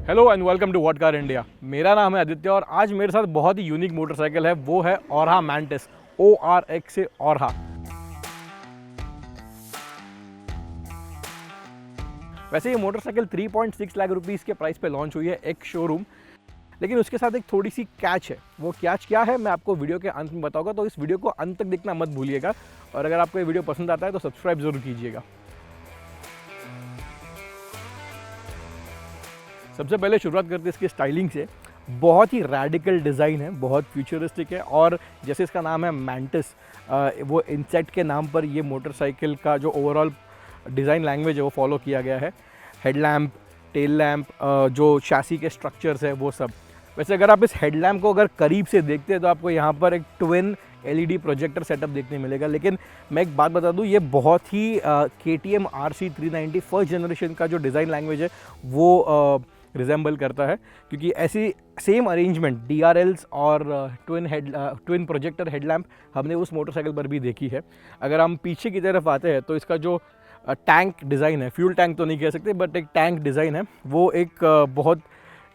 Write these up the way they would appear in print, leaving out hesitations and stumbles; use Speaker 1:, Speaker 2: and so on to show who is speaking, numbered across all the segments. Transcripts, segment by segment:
Speaker 1: Hello and welcome to what car India. मेरा नाम है आदित्य और आज मेरे साथ बहुत ही यूनिक मोटरसाइकिल है, वो है औरहा मैंटिस, ORX से औरहा। वैसे ये मोटरसाइकिल 3.6 लाख रुपीस के प्राइस पे लॉन्च हुई है एक शोरूम, लेकिन उसके साथ एक थोड़ी सी कैच है। वो कैच क्या है मैं आपको वीडियो के अंत में बताऊंगा, तो इस वीडियो को अंत तक देखना मत भूलिएगा। और अगर आपको ये वीडियो पसंद आता है तो सब्सक्राइब जरूर कीजिएगा। सबसे पहले शुरुआत करते हैं इसकी स्टाइलिंग से। बहुत ही रैडिकल डिज़ाइन है, बहुत फ्यूचरिस्टिक है और जैसे इसका नाम है मैंटिस, वो इंसेक्ट के नाम पर ये मोटरसाइकिल का जो ओवरऑल डिज़ाइन लैंग्वेज है वो फॉलो किया गया है। हेडलैम्प, टेल लैम्प, जो चैसी के स्ट्रक्चर्स है वो सब। वैसे अगर आप इस हेडलैम्प को अगर करीब से देखते हैं तो आपको यहाँ पर एक ट्विन LED प्रोजेक्टर सेटअप देखने मिलेगा। लेकिन मैं एक बात बता दूँ, ये बहुत ही KTM RC 390 फर्स्ट जनरेशन का जो डिज़ाइन लैंग्वेज है वो रिजेंबल करता है, क्योंकि ऐसी सेम अरेंजमेंट DRLs और ट्विन प्रोजेक्टर हेडलैम्प हमने उस मोटरसाइकिल पर भी देखी है। अगर हम पीछे की तरफ आते हैं तो इसका जो टैंक डिज़ाइन है, फ्यूल टैंक तो नहीं कह सकते बट एक टैंक डिज़ाइन है, वो एक बहुत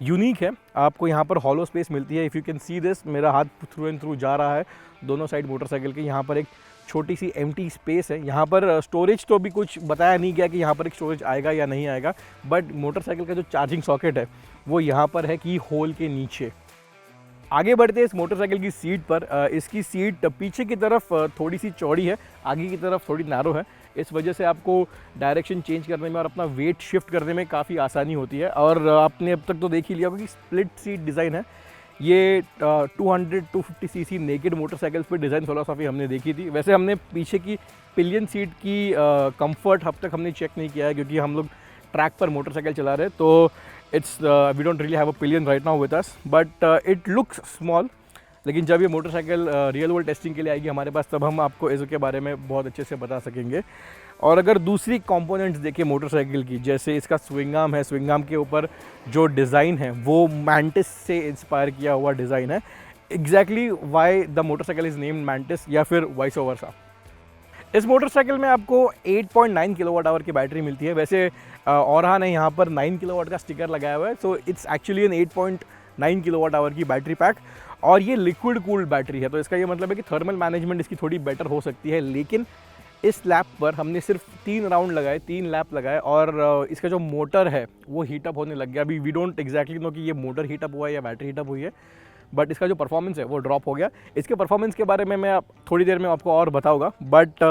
Speaker 1: यूनिक है। आपको यहाँ पर हॉलो स्पेस मिलती है। If you can see this, मेरा हाथ थ्रू एंड थ्रू जा रहा है दोनों साइड मोटरसाइकिल के। यहाँ पर एक छोटी सी एम्प्टी स्पेस है। यहाँ पर स्टोरेज तो भी कुछ बताया नहीं गया कि यहाँ पर एक स्टोरेज आएगा या नहीं आएगा, बट मोटरसाइकिल का जो चार्जिंग सॉकेट है वो यहाँ पर है कि होल के नीचे। आगे बढ़ते हैं इस मोटरसाइकिल की सीट पर। इसकी सीट पीछे की तरफ थोड़ी सी चौड़ी है, आगे की तरफ थोड़ी नैरो है। इस वजह से आपको डायरेक्शन चेंज करने में और अपना वेट शिफ्ट करने में काफ़ी आसानी होती है। और आपने अब तक तो देख ही लिया होगा कि स्प्लिट सीट डिज़ाइन है। ये 250 सीसी नेकेड मोटरसाइकिल्स पे डिज़ाइन फिलोसॉफी हमने देखी थी। वैसे हमने पीछे की पिलियन सीट की कंफर्ट अब तक हमने चेक नहीं किया है, क्योंकि हम लोग ट्रैक पर मोटरसाइकिल चला रहे हैं, तो it's we don't really have a pillion right now with us, but it looks small. लेकिन जब ये मोटरसाइकिल रियल वर्ल्ड टेस्टिंग के लिए आएगी हमारे पास, तब हम आपको इसके बारे में बहुत अच्छे से बता सकेंगे। और अगर दूसरी कंपोनेंट्स देखें मोटरसाइकिल की, जैसे इसका स्विंग आर्म है, स्विंग आर्म के ऊपर जो डिज़ाइन है वो मैंटिस से इंस्पायर किया हुआ डिज़ाइन है। Exactly why the motorcycle is named mantis, या फिर वाइस वर्सा। इस मोटरसाइकिल में आपको 8.9 किलोवाट आवर की बैटरी मिलती है। वैसे औरहा ने यहाँ पर 9 किलोवाट का स्टिकर लगाया हुआ है, so it's actually an 8.9 kilowatt hour की बैटरी पैक। और ये लिक्विड कूल्ड बैटरी है, तो इसका ये मतलब है कि थर्मल मैनेजमेंट इसकी थोड़ी बेटर हो सकती है। लेकिन इस लैप पर हमने सिर्फ 3 राउंड लगाए, 3 लैप लगाए, और इसका जो मोटर है वो हीटअप होने लग गया। अभी वी डोंट एग्जैक्टली नो कि ये मोटर हीटअप हुआ है या बैटरी हीटअप हुई है, बट इसका जो परफॉर्मेंस है वो ड्रॉप हो गया। इसके परफॉर्मेंस के बारे में मैं थोड़ी देर में आपको और बताऊंगा, बट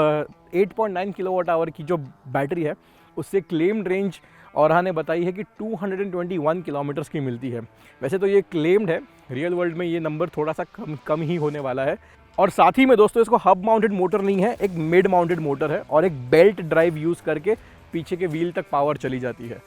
Speaker 1: 8.9 किलोवाट आवर की जो बैटरी है उससे क्लेम्ड रेंज औरहा ने बताई है कि 221 किलोमीटर्स की मिलती है। वैसे तो ये क्लेम्ड है, रियल वर्ल्ड में ये नंबर थोड़ा सा कम ही होने वाला है। और साथ ही में दोस्तों, इसको हब माउंटेड मोटर नहीं है, एक मिड माउंटेड मोटर है और एक बेल्ट ड्राइव यूज़ करके पीछे के व्हील तक पावर चली जाती है।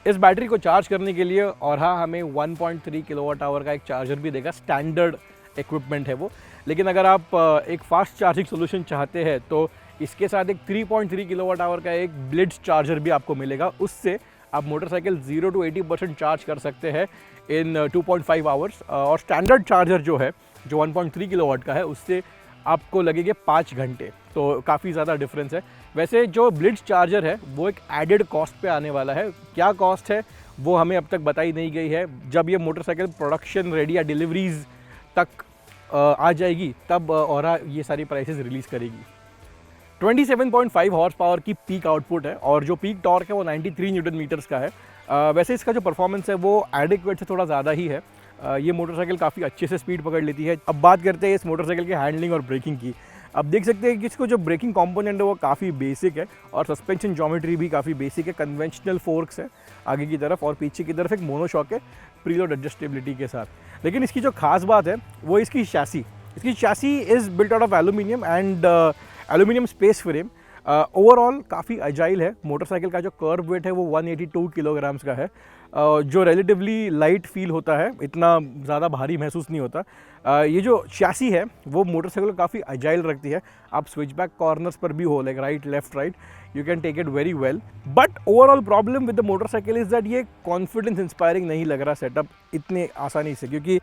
Speaker 1: इस बैटरी को चार्ज करने के लिए औरहा हमें 1.3 किलोवाट आवर का एक चार्जर भी देगा। स्टैंडर्ड इक्विपमेंट है वो। लेकिन अगर आप एक फास्ट चार्जिंग सोल्यूशन चाहते हैं तो इसके साथ एक 3.3 किलोवाट आवर का एक ब्लिट्ज चार्जर भी आपको मिलेगा। उससे आप मोटरसाइकिल 0 to 80% चार्ज कर सकते हैं इन 2.5 आवर्स। और स्टैंडर्ड चार्जर जो है, जो 1.3 किलोवाट का है, उससे आपको लगेंगे 5 घंटे, तो काफ़ी ज़्यादा डिफरेंस है। वैसे जो ब्लिट्ज चार्जर है वो एक एडेड कॉस्ट पे आने वाला है। क्या कॉस्ट है वो हमें अब तक बताई नहीं गई है। जब ये मोटरसाइकिल प्रोडक्शन रेडी या डिलीवरीज तक आ जाएगी तब औरहा ये सारी प्राइसेस रिलीज़ करेगी। 27.5 हॉर्स पावर की पीक आउटपुट है और जो पीक टॉर्क है वो 93 न्यूटन मीटर्स का है। वैसे इसका जो परफॉर्मेंस है वो एडिक्वेट से थोड़ा ज़्यादा ही है। ये मोटरसाइकिल काफ़ी अच्छे से स्पीड पकड़ लेती है। अब बात करते हैं इस मोटरसाइकिल के हैंडलिंग और ब्रेकिंग की। अब देख सकते हैं कि इसको जो ब्रेकिंग कंपोनेंट है वो काफ़ी बेसिक है और सस्पेंशन ज्योमेट्री भी काफ़ी बेसिक है। कन्वेंशनल फोर्क्स है आगे की तरफ और पीछे की तरफ एक मोनोशॉक है प्रीलोड एडजस्टेबिलिटी के साथ। लेकिन इसकी जो खास बात है वो इसकी चैसी। इसकी chassis is built out of aluminium and aluminium space frame. Overall काफ़ी अजाइल है। मोटरसाइकिल का जो कर्व वेट है वो 182 किलोग्राम्स का है, जो रिलेटिवली लाइट फील होता है, इतना ज़्यादा भारी महसूस नहीं होता। ये जो चैसी है वो मोटरसाइकिल को काफ़ी अजाइल रखती है। आप स्विच बैक कॉर्नर्स पर भी हो, like right left right, you can take it very well. But overall problem with the motorcycle is that ये कॉन्फिडेंस इंस्पायरिंग नहीं लग रहा सेटअप इतने आसानी से, क्योंकि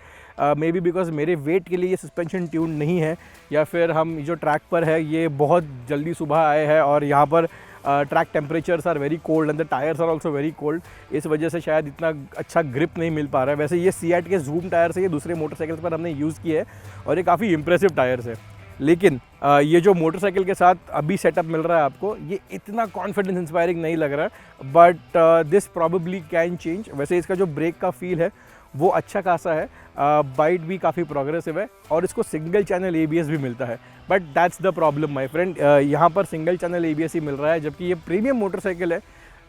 Speaker 1: मे बी बिकॉज मेरे वेट के लिए ये सस्पेंशन ट्यून नहीं है, या फिर हम जो ट्रैक पर है ये बहुत जल्दी सुबह आए हैं और यहाँ पर track temperatures are very cold and the tyres are also very cold, इस वजह से शायद इतना अच्छा ग्रिप नहीं मिल पा रहा है। वैसे ये सीएट के जूम टायर्स है, ये दूसरे मोटरसाइकिल्स पर हमने यूज़ किए हैं और ये काफ़ी इंप्रेसिव टायर्स है। लेकिन ये जो मोटरसाइकिल के साथ अभी सेटअप मिल रहा है आपको, ये इतना कॉन्फिडेंस इंस्पायरिंग नहीं लग रहा है, but this probably can change. वैसे इसका जो ब्रेक का फील है वो अच्छा खासा है, बाइट भी काफ़ी प्रोग्रेसिव है और इसको सिंगल चैनल ABS भी मिलता है। But that's the problem my friend, यहाँ पर सिंगल चैनल ABS ही मिल रहा है, जबकि ये प्रीमियम मोटरसाइकिल है।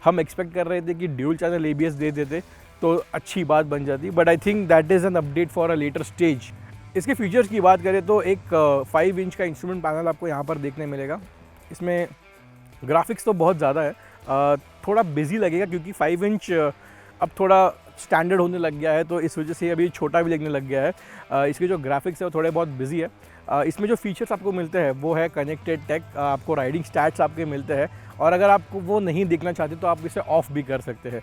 Speaker 1: हम एक्सपेक्ट कर रहे थे कि ड्यूल चैनल ABS दे देते तो अच्छी बात बन जाती, but I think that is an update for a later stage. इसके फीचर्स की बात करें तो एक 5 इंच का इंस्ट्रूमेंट पैनल आपको यहाँ पर देखने मिलेगा। इसमें ग्राफिक्स तो बहुत ज़्यादा है, थोड़ा बिजी लगेगा क्योंकि 5 इंच अब थोड़ा स्टैंडर्ड होने लग गया है, तो इस वजह से अभी छोटा भी लगने लग गया है। इसके जो ग्राफिक्स है वो थोड़े बहुत बिजी है। इसमें जो फीचर्स आपको मिलते हैं वो है कनेक्टेड टेक, आपको राइडिंग स्टैट्स आपके मिलते हैं, और अगर आपको वो नहीं देखना चाहते तो आप इसे ऑफ भी कर सकते हैं।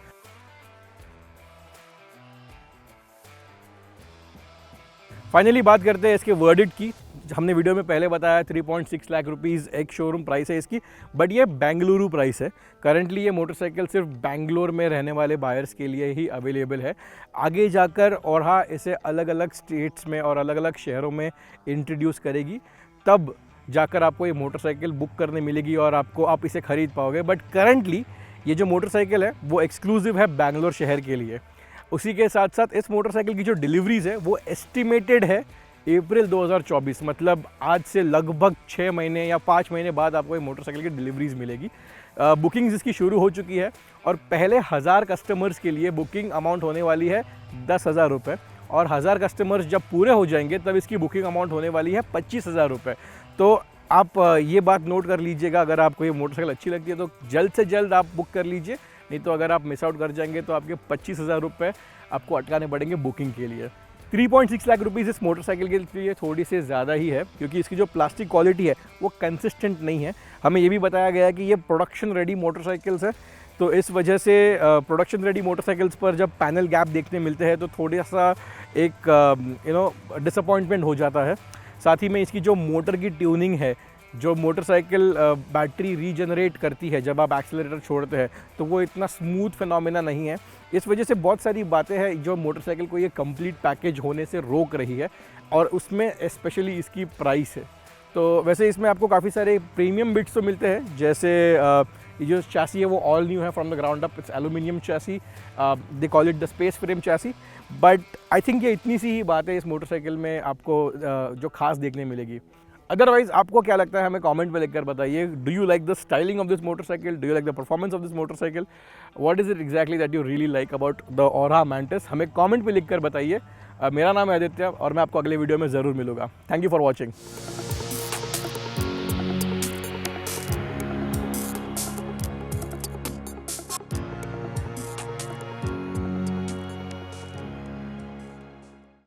Speaker 1: फाइनली बात करते हैं इसके वर्डिक्ट की। हमने वीडियो में पहले बताया 3.6 लाख रुपीज़ एक शोरूम प्राइस है इसकी, बट ये बेंगलुरु प्राइस है। करंटली ये मोटरसाइकिल सिर्फ बेंगलोर में रहने वाले बायर्स के लिए ही अवेलेबल है। आगे जाकर और हाँ इसे अलग अलग स्टेट्स में और अलग अलग शहरों में इंट्रोड्यूस करेगी, तब जाकर आपको ये मोटरसाइकिल बुक करने मिलेगी और आप इसे ख़रीद पाओगे। बट करंटली ये जो मोटरसाइकिल है वो एक्सक्लूसिव है बेंगलोर शहर के लिए। उसी के साथ साथ इस मोटरसाइकिल की जो डिलीवरीज़ है वो एस्टिमेटेड है अप्रैल 2024, मतलब आज से लगभग 6 महीने या 5 महीने बाद आपको ये मोटरसाइकिल की डिलीवरीज़ मिलेगी। बुकिंग्स इसकी शुरू हो चुकी है और पहले 1000 कस्टमर्स के लिए बुकिंग अमाउंट होने वाली है 10,000 रुपये, और 1000 कस्टमर्स जब पूरे हो जाएंगे तब इसकी बुकिंग अमाउंट होने वाली है 25,000 रुपये। तो आप ये बात नोट कर लीजिएगा, अगर आपको ये मोटरसाइकिल अच्छी लगती है तो जल्द से जल्द आप बुक कर लीजिए, नहीं तो अगर आप मिस आउट कर जाएंगे तो आपके 25,000 रुपये आपको अटकाने पड़ेंगे बुकिंग के लिए। 3.6 लाख रुपीज़ इस मोटरसाइकिल के लिए थोड़ी सी ज़्यादा ही है, क्योंकि इसकी जो प्लास्टिक क्वालिटी है वो कंसिस्टेंट नहीं है। हमें ये भी बताया गया है कि ये प्रोडक्शन रेडी मोटरसाइकिल्स है, तो इस वजह से प्रोडक्शन रेडी मोटरसाइकिल्स पर जब पैनल गैप देखने मिलते हैं तो थोड़ा सा एक डिसअपॉइंटमेंट हो जाता है। साथ ही में इसकी जो मोटर की ट्यूनिंग है, जो मोटरसाइकिल बैटरी रीजनरेट करती है जब आप एक्सेलरेटर छोड़ते हैं, तो वो इतना स्मूथ फिनोमेना नहीं है। इस वजह से बहुत सारी बातें हैं जो मोटरसाइकिल को ये कंप्लीट पैकेज होने से रोक रही है, और उसमें स्पेशली इसकी प्राइस है। तो वैसे इसमें आपको काफ़ी सारे प्रीमियम बिट्स तो मिलते हैं, जैसे ये जो चैसी है वो ऑल न्यू है from the ground up, it's aluminium chassis, they call it the space frame chassis. But I think ये इतनी सी ही बात है इस मोटरसाइकिल में आपको जो खास देखने मिलेगी। अदरवाइज आपको क्या लगता है हमें कमेंट में लिखकर बताइए। Do you like the styling of this motorcycle? Do you like the performance of this motorcycle? What is it exactly that you really like about the aura mantis? हमें कमेंट में लिखकर बताइए। मेरा नाम है आदित्य और मैं आपको अगले वीडियो में ज़रूर मिलूंगा। Thank you for watching.